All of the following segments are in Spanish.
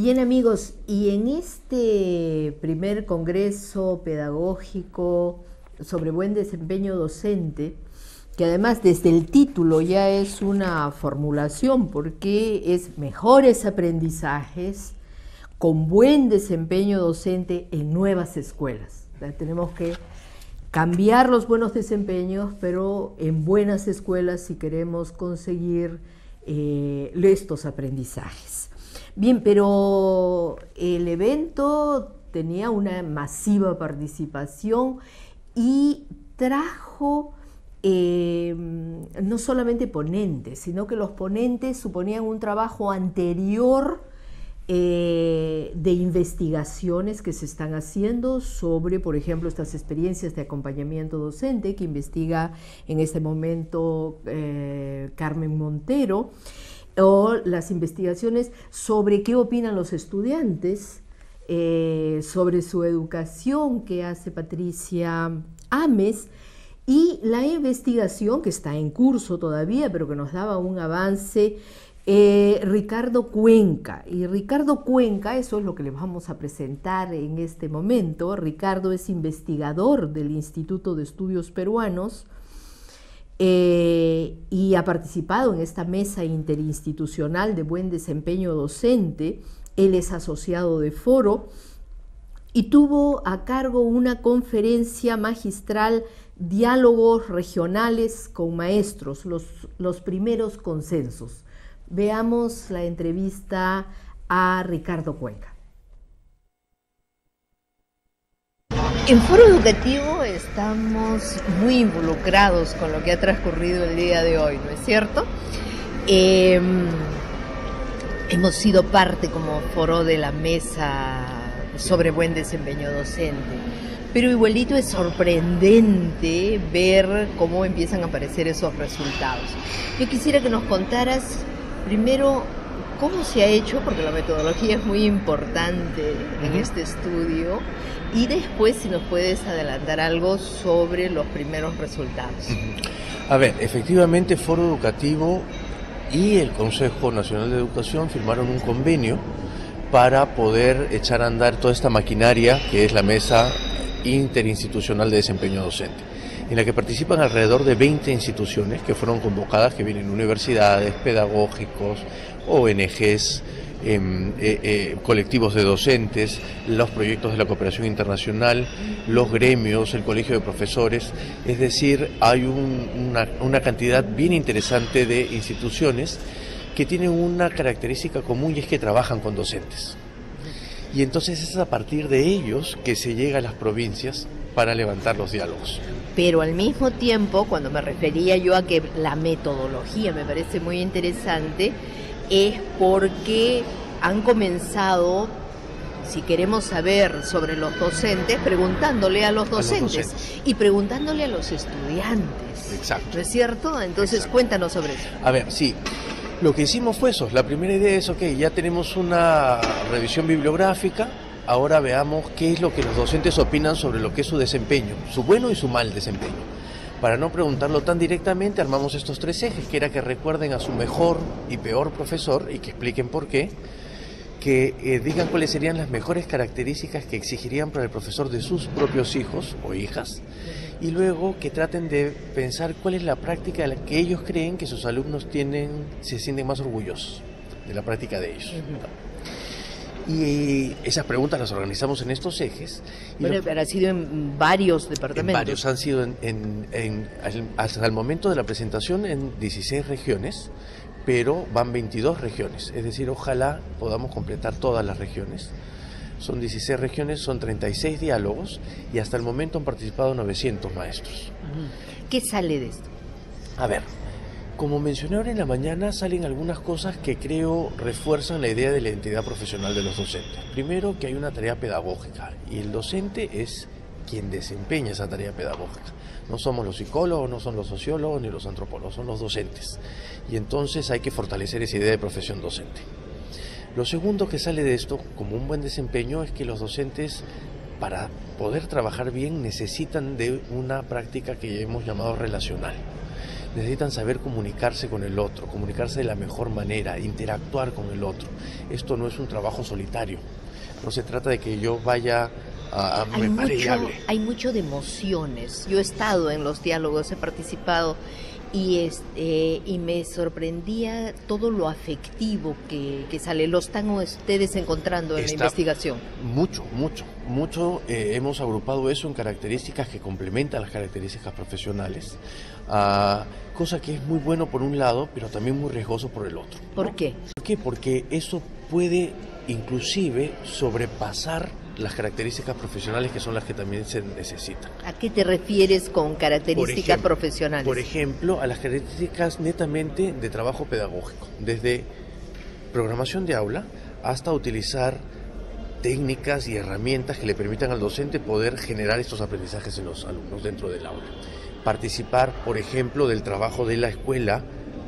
Bien amigos, y en este primer congreso pedagógico sobre buen desempeño docente, que además desde el título ya es una formulación porque es mejores aprendizajes con buen desempeño docente en nuevas escuelas. O sea, tenemos que cambiar los buenos desempeños, pero en buenas escuelas si queremos conseguir estos aprendizajes. Bien, pero el evento tenía una masiva participación y trajo no solamente ponentes, sino que los ponentes suponían un trabajo anterior de investigaciones que se están haciendo sobre, por ejemplo, estas experiencias de acompañamiento docente que investiga en este momento Carmen Montero, o las investigaciones sobre qué opinan los estudiantes sobre su educación que hace Patricia Ames, y la investigación que está en curso todavía, pero que nos daba un avance, Ricardo Cuenca. Y Ricardo Cuenca, eso es lo que les vamos a presentar en este momento. Ricardo es investigador del Instituto de Estudios Peruanos y ha participado en esta mesa interinstitucional de buen desempeño docente. Él es asociado de Foro y tuvo a cargo una conferencia magistral, Diálogos Regionales con Maestros, los primeros consensos. Veamos la entrevista a Ricardo Cuenca. En Foro Educativo estamos muy involucrados con lo que ha transcurrido el día de hoy, ¿no es cierto? Hemos sido parte como Foro de la mesa sobre buen desempeño docente, pero igualito es sorprendente ver cómo empiezan a aparecer esos resultados. Yo quisiera que nos contaras primero cómo se ha hecho, porque la metodología es muy importante en este estudio, y después si nos puedes adelantar algo sobre los primeros resultados. A ver, efectivamente Foro Educativo y el Consejo Nacional de Educación firmaron un convenio para poder echar a andar toda esta maquinaria que es la Mesa Interinstitucional de Desempeño Docente, en la que participan alrededor de 20 instituciones que fueron convocadas, que vienen universidades, pedagógicos, ONGs, colectivos de docentes, los proyectos de la cooperación internacional, los gremios, el colegio de profesores. Es decir, hay una cantidad bien interesante de instituciones que tienen una característica común, y es que trabajan con docentes. Y entonces es a partir de ellos que se llega a las provincias para levantar los diálogos. Pero al mismo tiempo, cuando me refería yo a que la metodología me parece muy interesante, es porque han comenzado, si queremos saber sobre los docentes, preguntándole a los docentes y preguntándole a los estudiantes. Exacto. ¿No es cierto? Entonces, exacto, cuéntanos sobre eso. A ver, sí. Lo que hicimos fue eso. La primera idea es, ya tenemos una revisión bibliográfica, ahora veamos qué es lo que los docentes opinan sobre lo que es su desempeño, su bueno y su mal desempeño. Para no preguntarlo tan directamente, armamos estos 3 ejes, que era que recuerden a su mejor y peor profesor y que expliquen por qué, que digan cuáles serían las mejores características que exigirían para el profesor de sus propios hijos o hijas, y luego que traten de pensar cuál es la práctica de la que ellos creen que sus alumnos se sienten más orgullosos de la práctica de ellos. Y esas preguntas las organizamos en estos ejes. Bueno, pero ha sido en varios departamentos. En varios, han sido hasta el momento de la presentación en 16 regiones, pero van 22 regiones, es decir, ojalá podamos completar todas las regiones. Son 16 regiones, son 36 diálogos y hasta el momento han participado 900 maestros. ¿Qué sale de esto? A ver, como mencioné ahora en la mañana, salen algunas cosas que creo refuerzan la idea de la identidad profesional de los docentes. Primero, que hay una tarea pedagógica y el docente es quien desempeña esa tarea pedagógica. No somos los psicólogos, no son los sociólogos ni los antropólogos, son los docentes. Y entonces hay que fortalecer esa idea de profesión docente. Lo segundo que sale de esto, como un buen desempeño, es que los docentes, para poder trabajar bien, necesitan de una práctica que hemos llamado relacional. necesitan saber comunicarse con el otro, comunicarse de la mejor manera, interactuar con el otro. Esto no es un trabajo solitario, no se trata de que yo vaya a me pare y hable. Hay mucho de emociones. Yo he estado en los diálogos, he participado y me sorprendía todo lo afectivo que sale. ¿Lo están ustedes encontrando en la investigación? Mucho. Hemos agrupado eso en características que complementan las características profesionales, cosa que es muy bueno por un lado, pero también muy riesgoso por el otro, ¿no? ¿Por qué? ¿Por qué? Porque eso puede inclusive sobrepasar las características profesionales que son las que también se necesitan. ¿A qué te refieres con características profesionales? Por ejemplo, a las características netamente de trabajo pedagógico, desde programación de aula hasta utilizar técnicas y herramientas que le permitan al docente poder generar estos aprendizajes en los alumnos dentro del aula. Participar, por ejemplo, del trabajo de la escuela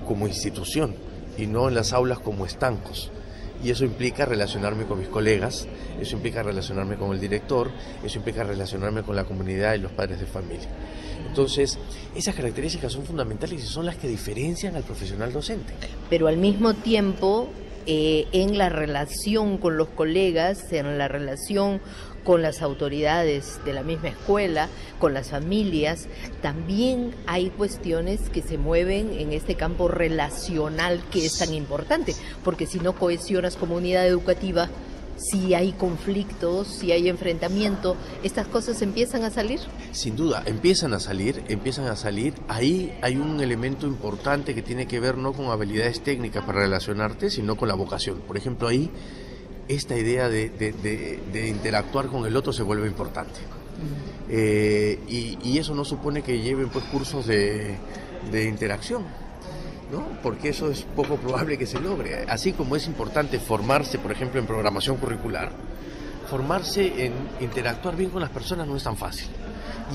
como institución y no en las aulas como estancos. Y eso implica relacionarme con mis colegas, eso implica relacionarme con el director, eso implica relacionarme con la comunidad y los padres de familia. Entonces, esas características son fundamentales y son las que diferencian al profesional docente. Pero al mismo tiempo, en la relación con los colegas, en la relación con las autoridades de la misma escuela, con las familias, también hay cuestiones que se mueven en este campo relacional que es tan importante, porque si no cohesionas comunidad educativa, si hay conflictos, si hay enfrentamiento, ¿estas cosas empiezan a salir? Sin duda, empiezan a salir. Ahí hay un elemento importante que tiene que ver no con habilidades técnicas para relacionarte, sino con la vocación. Por ejemplo, ahí esta idea de interactuar con el otro se vuelve importante. Y eso no supone que lleven pues cursos de interacción, ¿no? Porque eso es poco probable que se logre. Así como es importante formarse, por ejemplo, en programación curricular, formarse en interactuar bien con las personas no es tan fácil.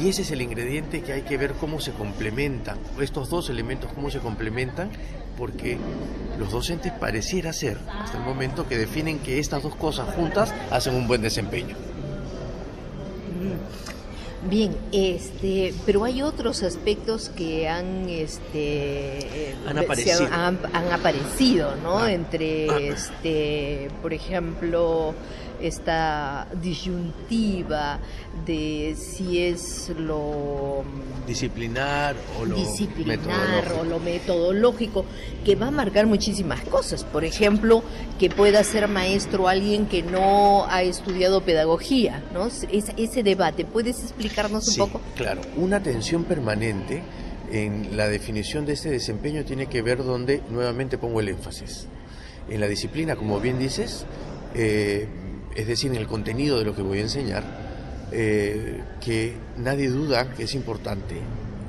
Y ese es el ingrediente que hay que ver cómo se complementan, estos dos elementos, cómo se complementan, porque los docentes pareciera ser, hasta el momento, que definen que estas dos cosas juntas hacen un buen desempeño. Bien, pero hay otros aspectos que han aparecido, ¿no? Por ejemplo, esta disyuntiva de si es lo disciplinar o lo metodológico, que va a marcar muchísimas cosas. Por ejemplo, que pueda ser maestro alguien que no ha estudiado pedagogía, ¿no? Ese debate, ¿puedes explicarnos un poco? Claro, una tensión permanente en la definición de este desempeño tiene que ver donde nuevamente pongo el énfasis. En la disciplina, como bien dices, es decir, en el contenido de lo que voy a enseñar, que nadie duda que es importante.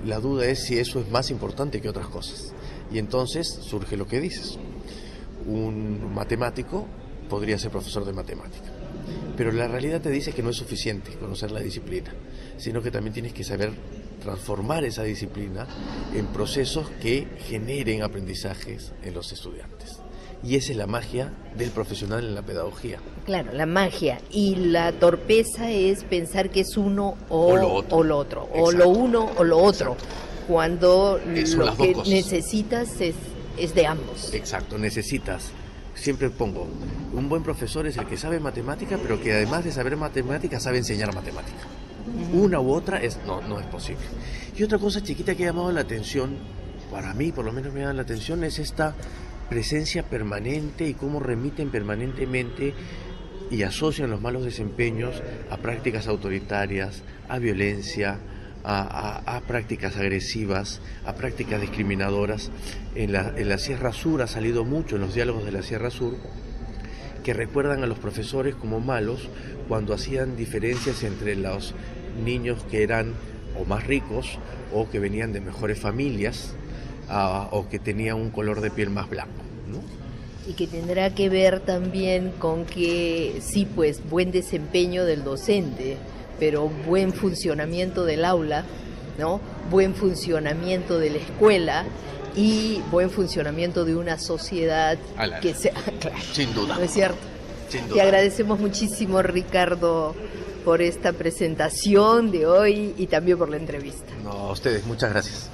La duda es si eso es más importante que otras cosas. Y entonces surge lo que dices. Un matemático podría ser profesor de matemática. Pero la realidad te dice que no es suficiente conocer la disciplina, sino que también tienes que saber transformar esa disciplina en procesos que generen aprendizajes en los estudiantes. Y esa es la magia del profesional en la pedagogía. Claro, la magia. Y la torpeza es pensar que es uno o lo otro. O lo uno o lo otro. Exacto. Cuando lo que necesitas es de ambos. Exacto, necesitas. Siempre pongo, un buen profesor es el que sabe matemática, pero que además de saber matemática, sabe enseñar matemática. Una u otra no es posible. Y otra cosa chiquita que ha llamado la atención, para mí por lo menos me llama la atención, es esta presencia permanente y cómo remiten permanentemente y asocian los malos desempeños a prácticas autoritarias, a violencia, a prácticas agresivas, a prácticas discriminadoras. En la Sierra Sur ha salido mucho, en los diálogos de la Sierra Sur, que recuerdan a los profesores como malos cuando hacían diferencias entre los niños que eran o más ricos o que venían de mejores familias, o que tenía un color de piel más blanco, ¿no? Y que tendrá que ver también con que, sí, pues, buen desempeño del docente, pero buen funcionamiento del aula, ¿no? Buen funcionamiento de la escuela y buen funcionamiento de una sociedad que sea... Claro, sin duda. ¿No es cierto? Sin duda. Te agradecemos muchísimo, Ricardo, por esta presentación de hoy y también por la entrevista. No, a ustedes, muchas gracias.